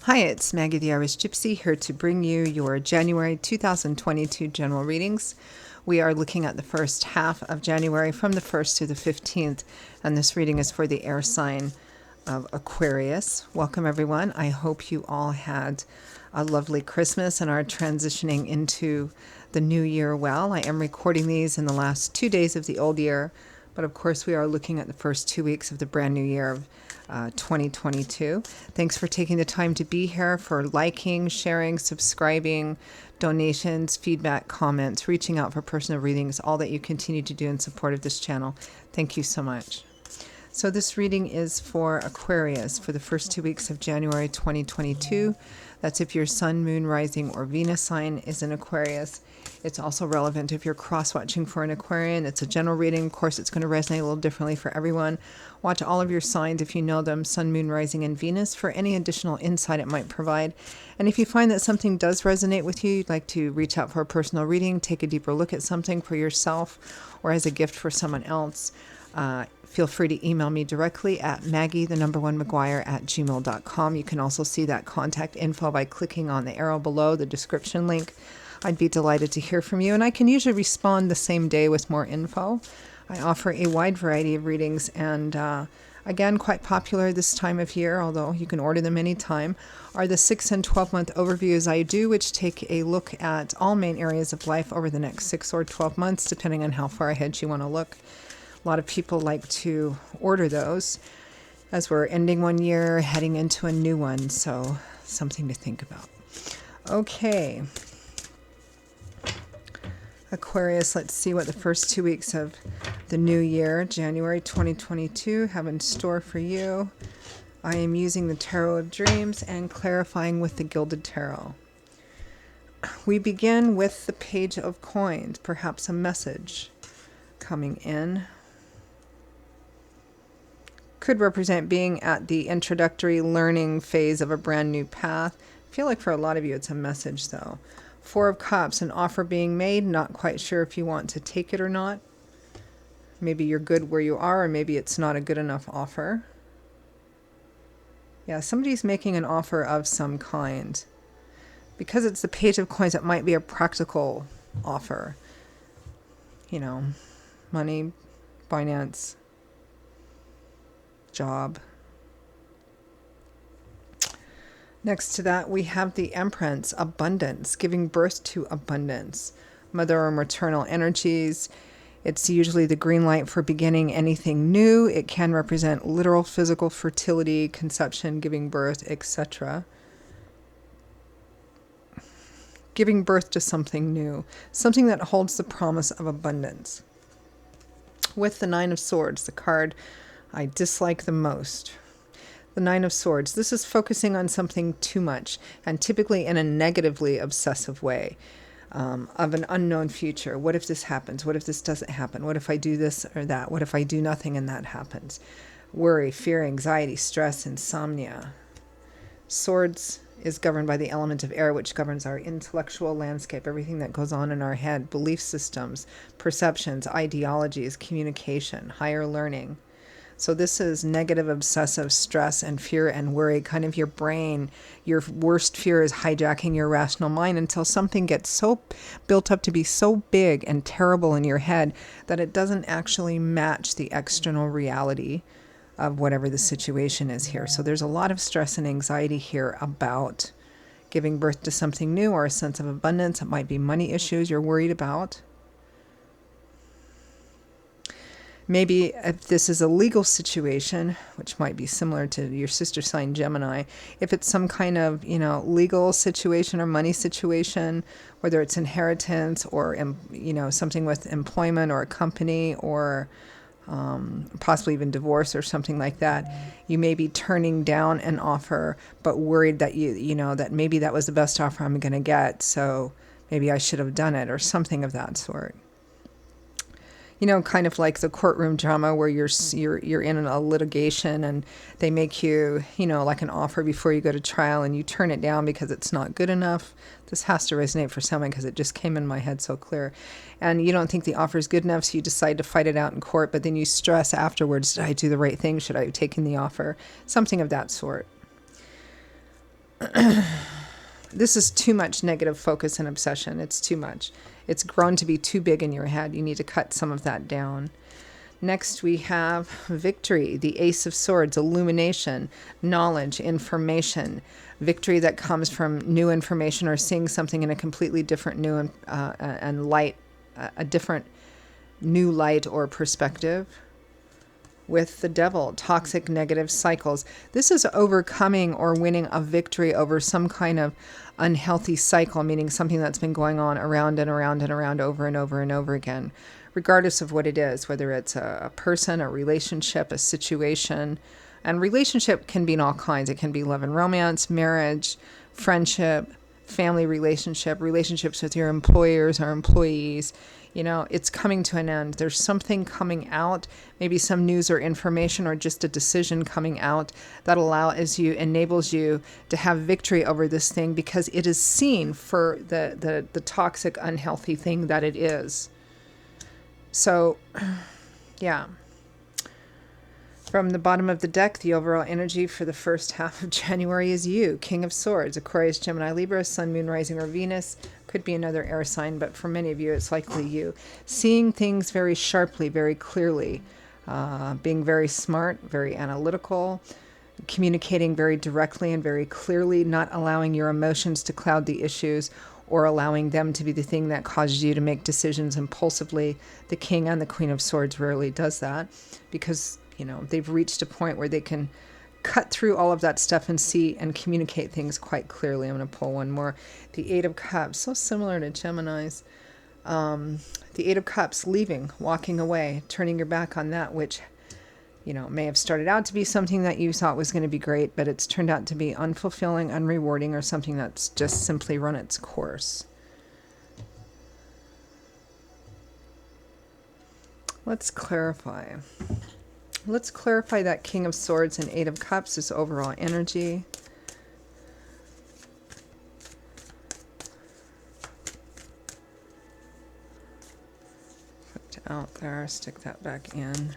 Hi, it's Maggie the Irish Gypsy here to bring you your January 2022 general readings. We are looking at the first half of January from the 1st to the 15th, and this reading is for the air sign of Aquarius. Welcome, everyone. I hope you all had a lovely Christmas and are transitioning into the new year well. I am recording these in the last 2 days of the old year, but of course we are looking at the first 2 weeks of the brand new year of 2022. Thanks for taking the time to be here, for liking, sharing, subscribing, donations, feedback, comments, reaching out for personal readings, all that you continue to do in support of this channel. Thank you so much. So this reading is for Aquarius for the first 2 weeks of January 2022. That's if your sun, moon, rising, or Venus sign is in Aquarius. It's also relevant if you're cross-watching for an Aquarian. It's a general reading. Of course, it's going to resonate a little differently for everyone. Watch all of your signs if you know them, sun, moon, rising, and Venus, for any additional insight it might provide. And if you find that something does resonate with you, you'd like to reach out for a personal reading, take a deeper look at something for yourself or as a gift for someone else, feel free to email me directly at maggie1mcguire@gmail.com. You can also see that contact info by clicking on the arrow below the description link. I'd be delighted to hear from you, and I can usually respond the same day with more info. I offer a wide variety of readings, and again, quite popular this time of year, although you can order them anytime, are the 6 and 12-month overviews I do, which take a look at all main areas of life over the next 6 or 12 months, depending on how far ahead you want to look. A lot of people like to order those as we're ending one year, heading into a new one, so something to think about. Okay. Aquarius, let's see what the first 2 weeks of the new year, January 2022, have in store for you. I am using the Tarot of Dreams and clarifying with the Gilded Tarot. We begin with the Page of Coins, perhaps a message coming in. Could represent being at the introductory learning phase of a brand new path. I feel like for a lot of you it's a message though. 4 of Cups, an offer being made, not quite sure if you want to take it or not. Maybe you're good where you are, or maybe it's not a good enough offer. Yeah, somebody's making an offer of some kind. Because it's the Page of Coins, it might be a practical offer. You know, money, finance, job. Next to that, we have the Empress, abundance, giving birth to abundance, mother or maternal energies. It's usually the green light for beginning anything new. It can represent literal physical fertility, conception, giving birth, etc. Giving birth to something new, something that holds the promise of abundance. With the 9 of Swords, the card I dislike the most. The 9 of Swords. This is focusing on something too much, and typically in a negatively obsessive way, of an unknown future. What if this happens? What if this doesn't happen? What if I do this or that? What if I do nothing and that happens? Worry, fear, anxiety, stress, insomnia. Swords is governed by the element of air, which governs our intellectual landscape, everything that goes on in our head, belief systems, perceptions, ideologies, communication, higher learning. So this is negative, obsessive stress and fear and worry, kind of your brain. Your worst fear is hijacking your rational mind until something gets so built up to be so big and terrible in your head that it doesn't actually match the external reality of whatever the situation is here. So there's a lot of stress and anxiety here about giving birth to something new or a sense of abundance. It might be money issues you're worried about. Maybe if this is a legal situation, which might be similar to your sister sign Gemini, if it's some kind of, legal situation or money situation, whether it's inheritance or, something with employment or a company or possibly even divorce or something like that, you may be turning down an offer, but worried that that maybe that was the best offer I'm going to get, so maybe I should have done it or something of that sort. Kind of like the courtroom drama where you're in a litigation and they make you, like an offer before you go to trial and you turn it down because it's not good enough. This has to resonate for someone because it just came in my head so clear. And you don't think the offer is good enough, so you decide to fight it out in court, but then you stress afterwards, did I do the right thing? Should I have taken the offer? Something of that sort. This is too much negative focus and obsession. It's too much. It's grown to be too big in your head. You need to cut some of that down. Next, we have victory, the Ace of Swords, illumination, knowledge, information. Victory that comes from new information or seeing something in a completely different new and light, a different new light or perspective. With the Devil, toxic negative cycles. This is overcoming or winning a victory over some kind of unhealthy cycle, meaning something that's been going on around and around and around over and over and over again, regardless of what it is, whether it's a person, a relationship, a situation. And relationship can be in all kinds. It can be love and romance, marriage, friendship, family relationship, relationships with your employers or employees. You know, it's coming to an end. There's something coming out, maybe some news or information or just a decision coming out that enables you to have victory over this thing because it is seen for the toxic, unhealthy thing that it is. So, yeah. From the bottom of the deck, the overall energy for the first half of January is you, King of Swords, Aquarius, Gemini, Libra, Sun, Moon, Rising, or Venus. Could be another air sign, but for many of you, it's likely you. Seeing things very sharply, very clearly, being very smart, very analytical, communicating very directly and very clearly, not allowing your emotions to cloud the issues or allowing them to be the thing that causes you to make decisions impulsively. The King and the Queen of Swords rarely does that because, you know, they've reached a point where they can cut through all of that stuff and see and communicate things quite clearly. I'm going to pull one more. The Eight of Cups, so similar to Gemini's. The Eight of Cups, leaving, walking away, turning your back on that which, you know, may have started out to be something that you thought was going to be great, but it's turned out to be unfulfilling, unrewarding, or something that's just simply run its course. Let's clarify. Let's clarify that King of Swords and Eight of Cups, this overall energy. Put it out there, stick that back in.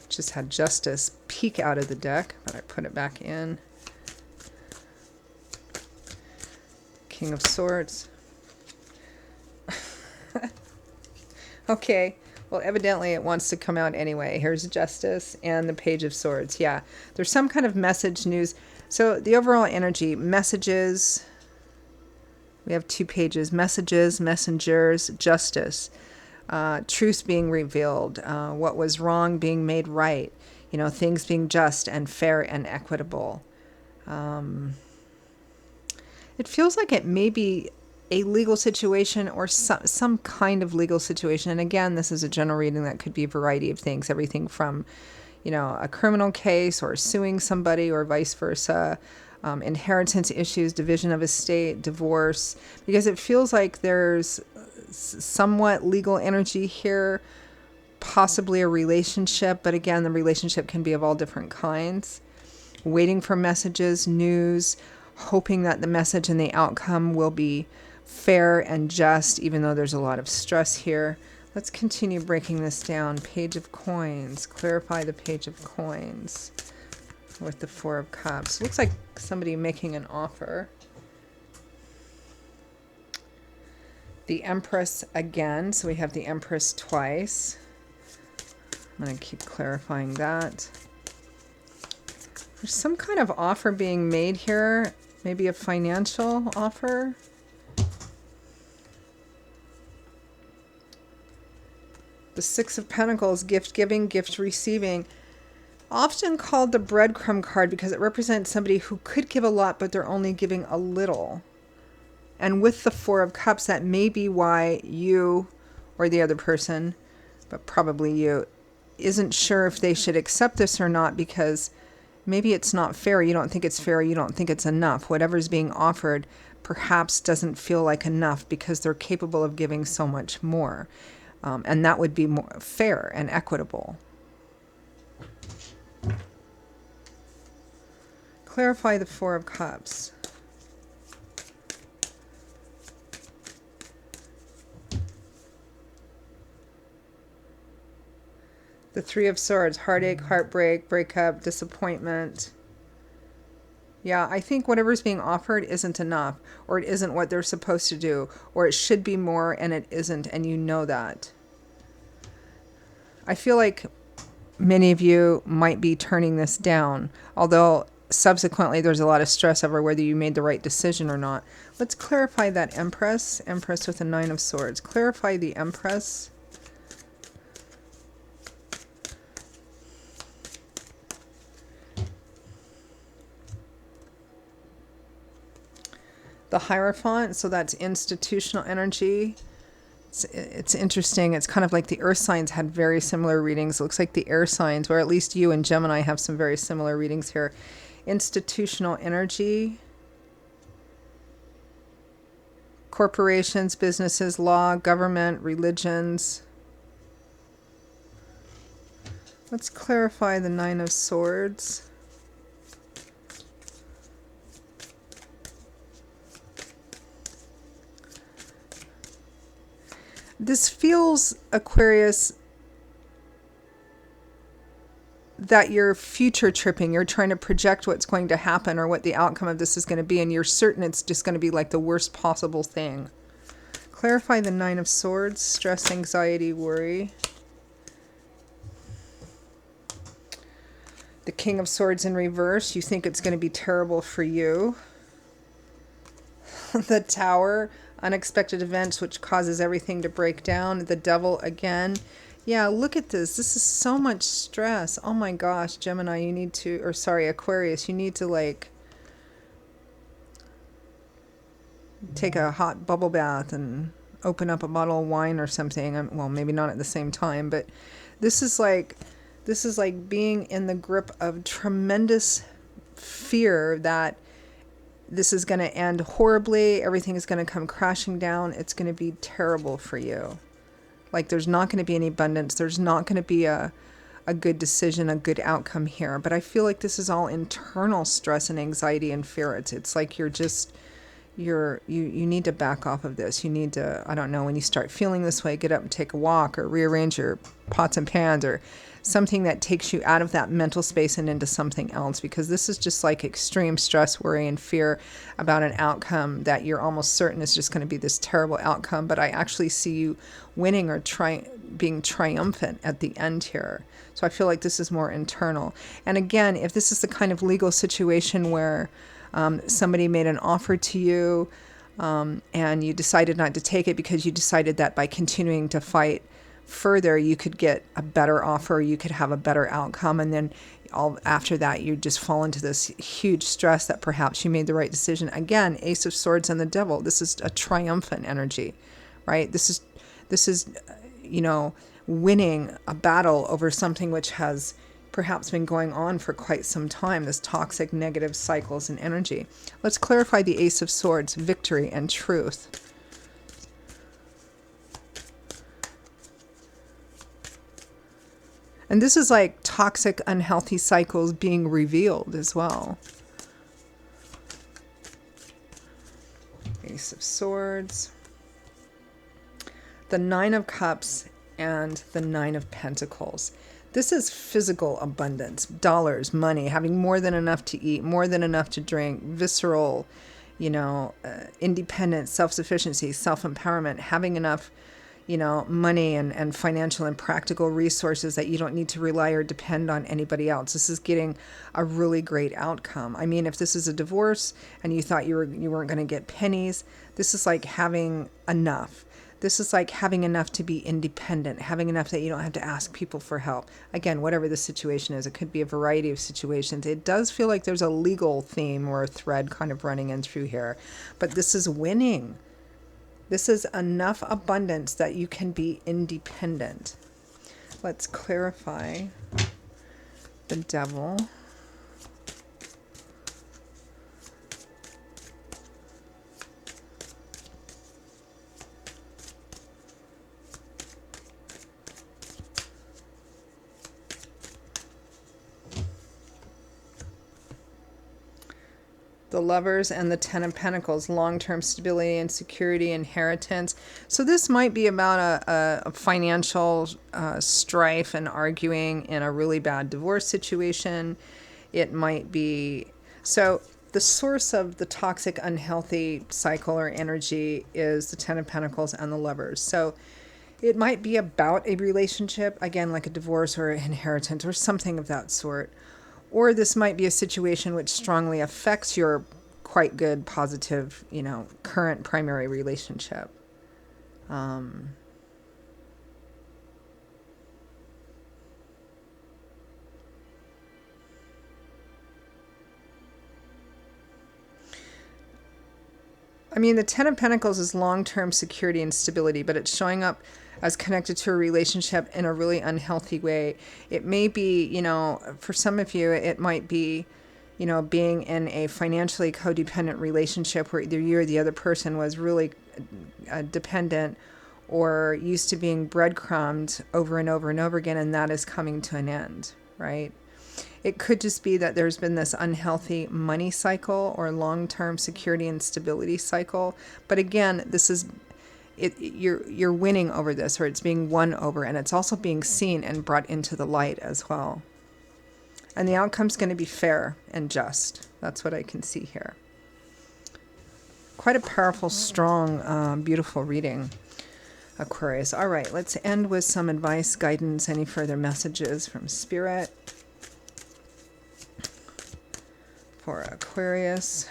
Just had Justice peek out of the deck, but I put it back in. King of Swords. Okay. Well, evidently it wants to come out anyway. Here's Justice and the Page of Swords. Yeah, there's some kind of message, news. So the overall energy, messages. We have two pages, messages, messengers, justice. Truth being revealed. What was wrong being made right. You know, things being just and fair and equitable. It feels like it may be a legal situation or some kind of legal situation. And again, this is a general reading that could be a variety of things, everything from, you know, a criminal case or suing somebody or vice versa, inheritance issues, division of estate, divorce, because it feels like there's somewhat legal energy here, possibly a relationship, but again, the relationship can be of all different kinds. Waiting for messages, news, hoping that the message and the outcome will be fair and just, even though there's a lot of stress here. Let's continue breaking this down. Page of Coins. Clarify the Page of Coins with the Four of Cups. Looks like somebody making an offer. The Empress again. So we have the Empress twice. I'm going to keep clarifying that. There's some kind of offer being made here. Maybe a financial offer. The Six of Pentacles, gift giving, gift receiving. Often called the breadcrumb card because it represents somebody who could give a lot, but they're only giving a little. And with the Four of Cups, that may be why you or the other person, but probably you, isn't sure if they should accept this or not because maybe it's not fair. You don't think it's fair. You don't think it's enough. Whatever's being offered perhaps doesn't feel like enough because they're capable of giving so much more. And that would be more fair and equitable. Clarify the Four of Cups. The Three of Swords, heartache, heartbreak, breakup, disappointment. Yeah, I think whatever's being offered isn't enough, or it isn't what they're supposed to do, or it should be more and it isn't, and you know that. I feel like many of you might be turning this down, although subsequently there's a lot of stress over whether you made the right decision or not. Let's clarify that Empress. Empress with the Nine of Swords. Clarify the Empress. The Hierophant, so that's institutional energy. It's interesting. It's kind of like the earth signs had very similar readings. It looks like the air signs, or at least you and Gemini, have some very similar readings here. Institutional energy. Corporations, businesses, law, government, religions. Let's clarify the Nine of Swords. This feels, Aquarius, that you're future tripping. You're trying to project what's going to happen or what the outcome of this is going to be, and you're certain it's just going to be like the worst possible thing. Clarify the Nine of Swords. Stress, anxiety, worry. The King of Swords in reverse. You think it's going to be terrible for you. The Tower. Unexpected events which causes everything to break down. The Devil again. Yeah, look at this. This is so much stress. Oh my gosh, Gemini, you need to, or sorry, Aquarius, you need to like take a hot bubble bath and open up a bottle of wine or something. Well, maybe not at the same time, but this is like being in the grip of tremendous fear that this is going to end horribly. Everything is going to come crashing down. It's going to be terrible for you. Like there's not going to be any abundance. There's not going to be a good decision, a good outcome here. But I feel like this is all internal stress and anxiety and fear. It's like you need to back off of this. You need to, I don't know, when you start feeling this way, get up and take a walk or rearrange your pots and pans or something that takes you out of that mental space and into something else, because this is just like extreme stress, worry, and fear about an outcome that you're almost certain is just going to be this terrible outcome. But I actually see you winning or being triumphant at the end here. So I feel like this is more internal. And again, if this is the kind of legal situation where somebody made an offer to you and you decided not to take it because you decided that by continuing to fight further you could get a better offer, you could have a better outcome, and then all after that you just fall into this huge stress that perhaps you made the right decision. Again, Ace of Swords and the Devil. This is a triumphant energy, right? This is winning a battle over something which has perhaps been going on for quite some time, this toxic negative cycles and energy. Let's clarify the Ace of Swords, victory and truth. And this is like toxic, unhealthy cycles being revealed as well. Ace of Swords. The Nine of Cups and the Nine of Pentacles. This is physical abundance, dollars, money, having more than enough to eat, more than enough to drink, visceral, independence, self-sufficiency, self-empowerment, having enough money and financial and practical resources that you don't need to rely or depend on anybody else. This is getting a really great outcome. I mean, if this is a divorce and you thought you weren't going to get pennies, this is like having enough. This is like having enough to be independent, having enough that you don't have to ask people for help. Again, whatever the situation is, it could be a variety of situations. It does feel like there's a legal theme or a thread kind of running in through here, but this is winning. This is enough abundance that you can be independent. Let's clarify the Devil. The Lovers and the Ten of Pentacles, long-term stability and security, inheritance. So this might be about a financial strife and arguing in a really bad divorce situation. It might be, so the source of the toxic, unhealthy cycle or energy is the Ten of Pentacles and the Lovers. So it might be about a relationship, again, like a divorce or an inheritance or something of that sort. Or this might be a situation which strongly affects your quite good, positive, current primary relationship. I mean, the Ten of Pentacles is long-term security and stability, but it's showing up as connected to a relationship in a really unhealthy way. It may be, for some of you, it might be, being in a financially codependent relationship where either you or the other person was really dependent or used to being breadcrumbed over and over and over again, and that is coming to an end, right? It could just be that there's been this unhealthy money cycle or long-term security and stability cycle. But again, this is you're winning over this, or it's being won over, and it's also being seen and brought into the light as well. And the outcome's going to be fair and just. That's what I can see here. Quite a powerful, strong, beautiful reading, Aquarius. All right, let's end with some advice, guidance, any further messages from Spirit for Aquarius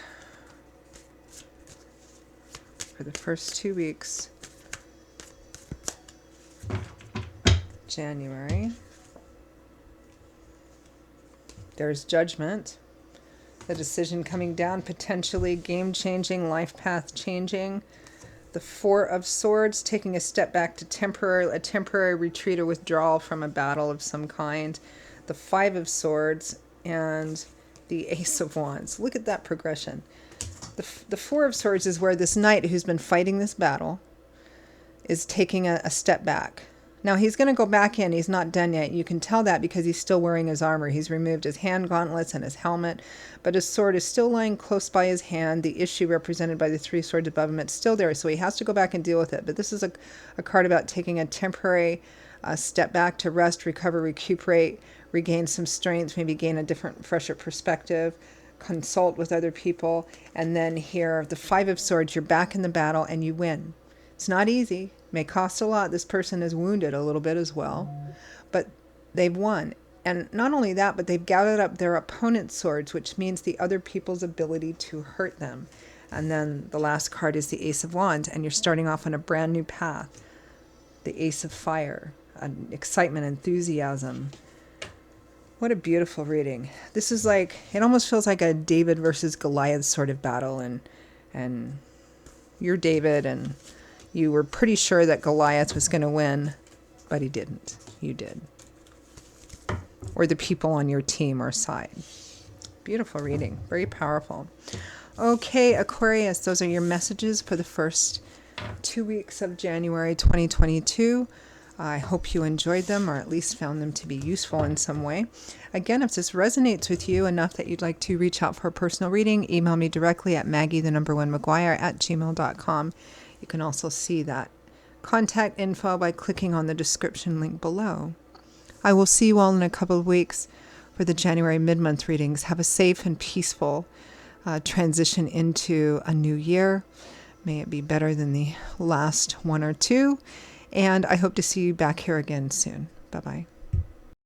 for the first 2 weeks, January. There's judgment, the decision coming down, potentially game-changing, life path changing. The Four of Swords, taking a step back to a temporary retreat or withdrawal from a battle of some kind. The Five of Swords and the Ace of Wands. Look at that progression. The Four of Swords is where this knight who's been fighting this battle is taking a step back. Now he's going to go back in. He's not done yet. You can tell that because he's still wearing his armor. He's removed his hand gauntlets and his helmet, but his sword is still lying close by his hand. The issue represented by the Three Swords above him, it's still there, so he has to go back and deal with it. But this is a card about taking a temporary step back to rest, recover, recuperate, regain some strength, maybe gain a different, fresher perspective, consult with other people. And then here, the Five of Swords, you're back in the battle and you win. It's not easy. May cost a lot. This person is wounded a little bit as well, but they've won. And not only that, but they've gathered up their opponent's swords, which means the other people's ability to hurt them. And then the last card is the Ace of Wands, and you're starting off on a brand new path. The Ace of Fire, excitement, enthusiasm. What a beautiful reading. This is like, it almost feels like a David versus Goliath sort of battle, and you're David, and you were pretty sure that Goliath was going to win, but he didn't. You did. Or the people on your team or side. Beautiful reading. Very powerful. Okay, Aquarius, those are your messages for the first 2 weeks of January 2022. I hope you enjoyed them, or at least found them to be useful in some way. Again, if this resonates with you enough that you'd like to reach out for a personal reading, email me directly at maggie1mcguire@gmail.com. You can also see that contact info by clicking on the description link below. I will see you all in a couple of weeks for the January mid-month readings. Have a safe and peaceful transition into a new year. May it be better than the last one or two. And I hope to see you back here again soon. Bye-bye.